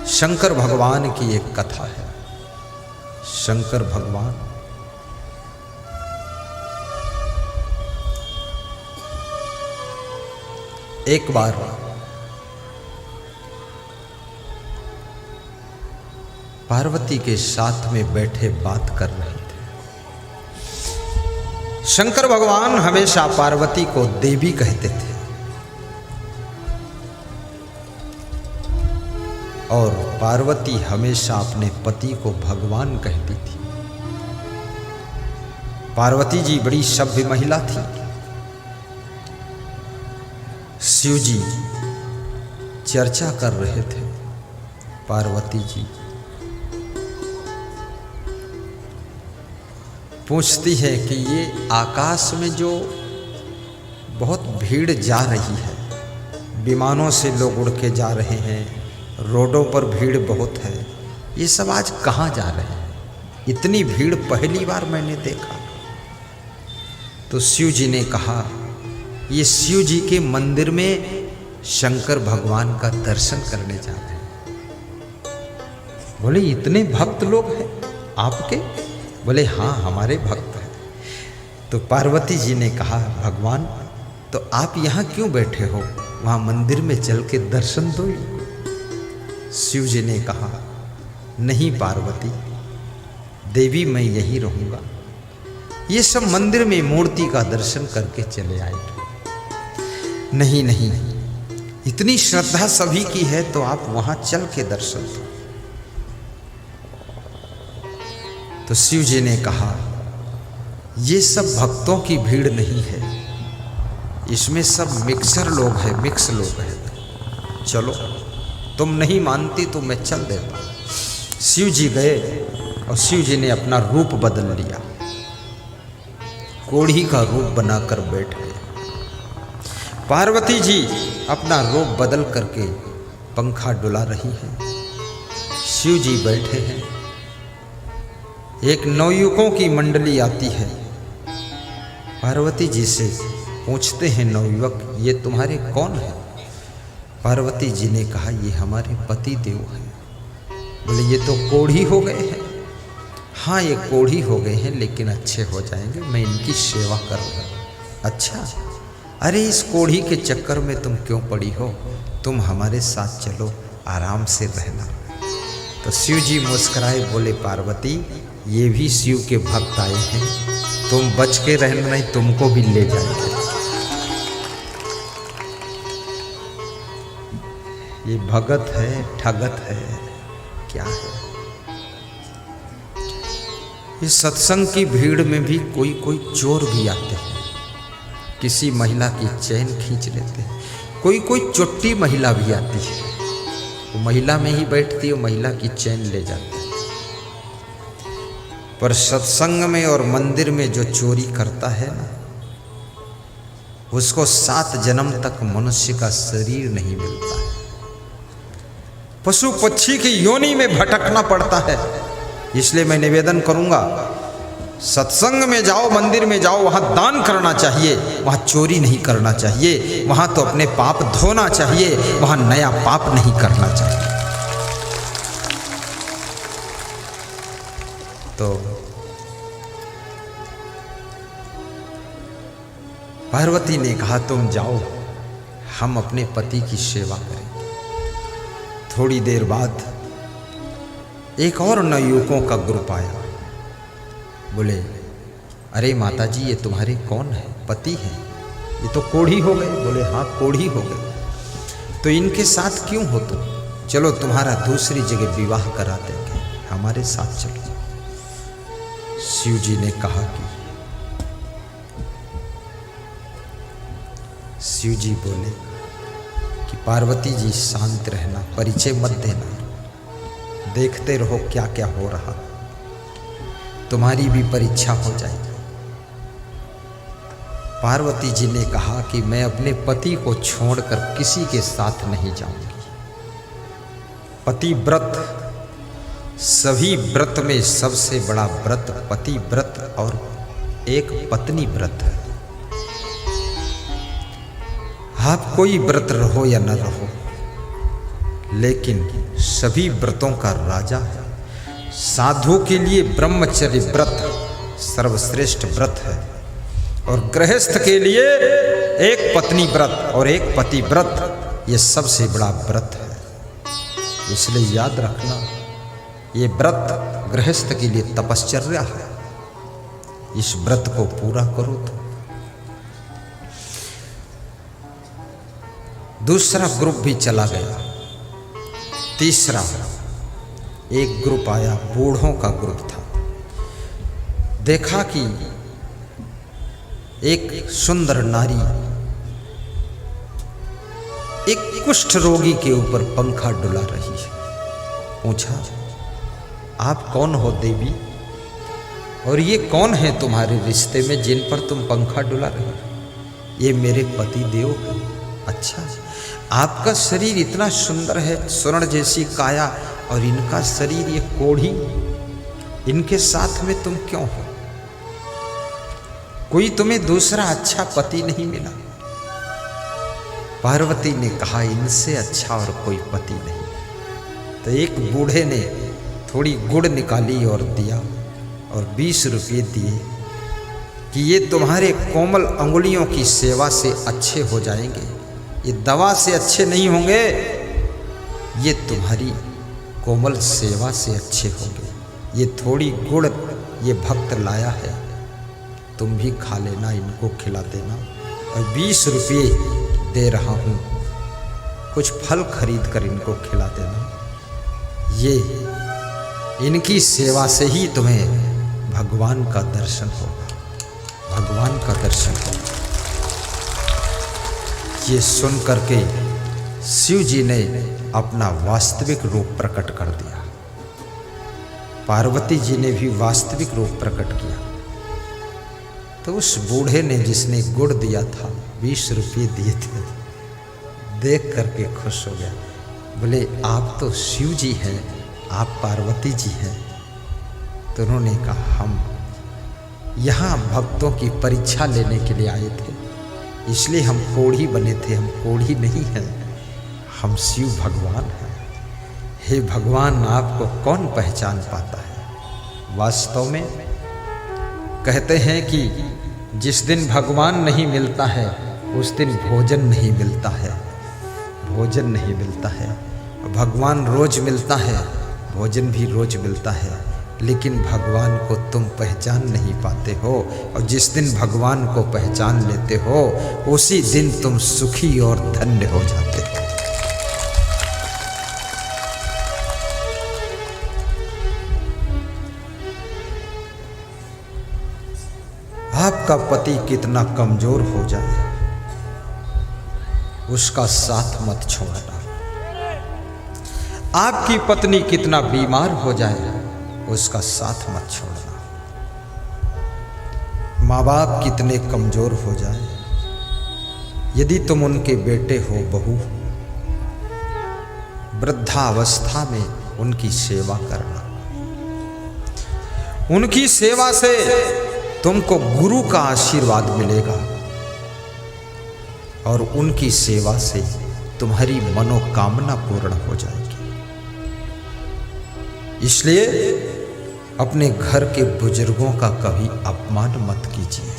शंकर भगवान की एक कथा है। शंकर भगवान एक बार पार्वती के साथ में बैठे बात कर रहे थे। शंकर भगवान हमेशा पार्वती को देवी कहते थे और पार्वती हमेशा अपने पति को भगवान कहती थी। पार्वती जी बड़ी सभ्य महिला थी। शिव जी चर्चा कर रहे थे। पार्वती जी पूछती है कि ये आकाश में जो बहुत भीड़ जा रही है, विमानों से लोग उड़ के जा रहे हैं, रोडों पर भीड़ बहुत है, ये सब आज कहाँ जा रहे हैं? इतनी भीड़ पहली बार मैंने देखा। तो शिव जी ने कहा, ये शिव जी के मंदिर में शंकर भगवान का दर्शन करने जा रहे हैं। बोले इतने भक्त लोग हैं आपके? बोले हाँ, हमारे भक्त हैं। तो पार्वती जी ने कहा, भगवान तो आप यहाँ क्यों बैठे हो? वहाँ मंदिर में चल के दर्शन दो। शिव जी ने कहा, नहीं पार्वती देवी, मैं यही रहूँगा। ये सब मंदिर में मूर्ति का दर्शन करके चले आएंगे। नहीं नहीं, इतनी श्रद्धा सभी की है तो आप वहाँ चल के दर्शन दो। तो शिव जी ने कहा, ये सब भक्तों की भीड़ नहीं है, इसमें सब मिक्सर लोग हैं, मिक्स लोग हैं। चलो, तुम नहीं मानती तो मैं चल देता। शिव जी गए और शिव जी ने अपना रूप बदल लिया, कोढ़ी का रूप बनाकर बैठ गए। पार्वती जी अपना रूप बदल करके पंखा डुला रही हैं। शिव जी बैठे हैं। एक नवयुवकों की मंडली आती है। पार्वती जी से पूछते हैं नवयुवक, ये तुम्हारे कौन है? पार्वती जी ने कहा, ये हमारे पति देव हैं। बोले ये तो कोढ़ी हो गए हैं। हाँ, ये कोढ़ी हो गए हैं लेकिन अच्छे हो जाएंगे, मैं इनकी सेवा कर रहा हूँ। अच्छा, अरे इस कोढ़ी के चक्कर में तुम क्यों पड़ी हो? तुम हमारे साथ चलो, आराम से रहना। तो शिव जी मुस्कुराए, बोले पार्वती ये भी शिव के भक्त आए हैं, तुम बच के रहना, नहीं तुमको भी ले जाएंगे। ये भगत है, ठगत है, क्या है? इस सत्संग की भीड़ में भी कोई कोई चोर भी आते हैं, किसी महिला की चैन खींच लेते हैं। कोई कोई चुट्टी महिला भी आती है, वो महिला में ही बैठती है, महिला की चैन ले जाती है। पर सत्संग में और मंदिर में जो चोरी करता है ना, उसको 7 जन्म तक मनुष्य का शरीर नहीं मिलता है, पशु पक्षी की योनि में भटकना पड़ता है। इसलिए मैं निवेदन करूंगा, सत्संग में जाओ, मंदिर में जाओ, वहां दान करना चाहिए, वहां चोरी नहीं करना चाहिए, वहां तो अपने पाप धोना चाहिए, वहां नया पाप नहीं करना चाहिए। तो पार्वती ने कहा, तुम जाओ, हम अपने पति की सेवा करें। थोड़ी देर बाद एक और नवयुवकों का ग्रुप आया। बोले, अरे माता जी ये तुम्हारे कौन है? पति हैं, ये तो कोढ़ी हो गए। बोले हाँ, कोढ़ी हो गए। तो इनके साथ क्यों हो तुम? चलो तुम्हारा दूसरी जगह विवाह करा देंगे, हमारे साथ चलो। शिव जी ने कहा कि, शिव जी बोले कि पार्वती जी शांत रहना, परिचय मत देना, देखते रहो क्या क्या हो रहा, तुम्हारी भी परीक्षा हो जाएगी। पार्वती जी ने कहा कि मैं अपने पति को छोड़कर किसी के साथ नहीं जाऊंगी। पति व्रत, सभी व्रत में सबसे बड़ा व्रत पति व्रत और एक पत्नी व्रत है। आप कोई व्रत रहो या न रहो, लेकिन सभी व्रतों का राजा है। साधु के लिए ब्रह्मचर्य व्रत सर्वश्रेष्ठ व्रत है और गृहस्थ के लिए एक पत्नी व्रत और एक पति व्रत ये सबसे बड़ा व्रत है। इसलिए याद रखना, ये व्रत गृहस्थ के लिए तपश्चर्या है। इस व्रत को पूरा करो तो। दूसरा ग्रुप भी चला गया। तीसरा एक ग्रुप आया, बूढ़ों का ग्रुप था। देखा कि एक सुंदर नारी एक कुष्ठ रोगी के ऊपर पंखा डुला रही है। पूछा, आप कौन हो देवी, और ये कौन है तुम्हारे रिश्ते में जिन पर तुम पंखा डुला रही हो? ये मेरे पति देव हैं। अच्छा, आपका शरीर इतना सुंदर है, स्वर्ण जैसी काया, और इनका शरीर ये कोढ़ी, इनके साथ में तुम क्यों हो? कोई तुम्हें दूसरा अच्छा पति नहीं मिला? पार्वती ने कहा, इनसे अच्छा और कोई पति नहीं। तो एक बूढ़े ने थोड़ी गुड़ निकाली और दिया, और 20 रुपये दिए कि ये तुम्हारे कोमल अंगुलियों की सेवा से अच्छे हो जाएंगे, ये दवा से अच्छे नहीं होंगे, ये तुम्हारी कोमल सेवा से अच्छे होंगे। ये थोड़ी गुड़ ये भक्त लाया है, तुम भी खा लेना, इनको खिला देना, और 20 रुपये दे रहा हूँ, कुछ फल खरीद कर इनको खिला देना। ये इनकी सेवा से ही तुम्हें भगवान का दर्शन होगा, भगवान का दर्शन होगा। ये सुन करके शिव जी ने अपना वास्तविक रूप प्रकट कर दिया। पार्वती जी ने भी वास्तविक रूप प्रकट किया। तो उस बूढ़े ने, जिसने गुड़ दिया था, 20 रुपये दिए थे, देख करके खुश हो गया। बोले, आप तो शिव जी हैं, आप पार्वती जी हैं। तो उन्होंने कहा, हम यहाँ भक्तों की परीक्षा लेने के लिए आए थे, इसलिए हम कोढ़ी बने थे। हम कोढ़ी नहीं हैं, हम शिव भगवान हैं। हे भगवान, आपको कौन पहचान पाता है? वास्तव में कहते हैं कि जिस दिन भगवान नहीं मिलता है, उस दिन भोजन नहीं मिलता है, भोजन नहीं मिलता है। भगवान रोज मिलता है, भोजन भी रोज मिलता है, लेकिन भगवान को तुम पहचान नहीं पाते हो। और जिस दिन भगवान को पहचान लेते हो, उसी दिन तुम सुखी और धन्य हो जाते हो। आपका पति कितना कमजोर हो जाए, उसका साथ मत छोड़ना। आपकी पत्नी कितना बीमार हो जाए, उसका साथ मत छोड़ना। माँ बाप कितने कमजोर हो जाए, यदि तुम उनके बेटे हो, बहू, वृद्धावस्था में उनकी सेवा करना। उनकी सेवा से तुमको गुरु का आशीर्वाद मिलेगा, और उनकी सेवा से तुम्हारी मनोकामना पूर्ण हो जाएगी। इसलिए अपने घर के बुजुर्गों का कभी अपमान मत कीजिए।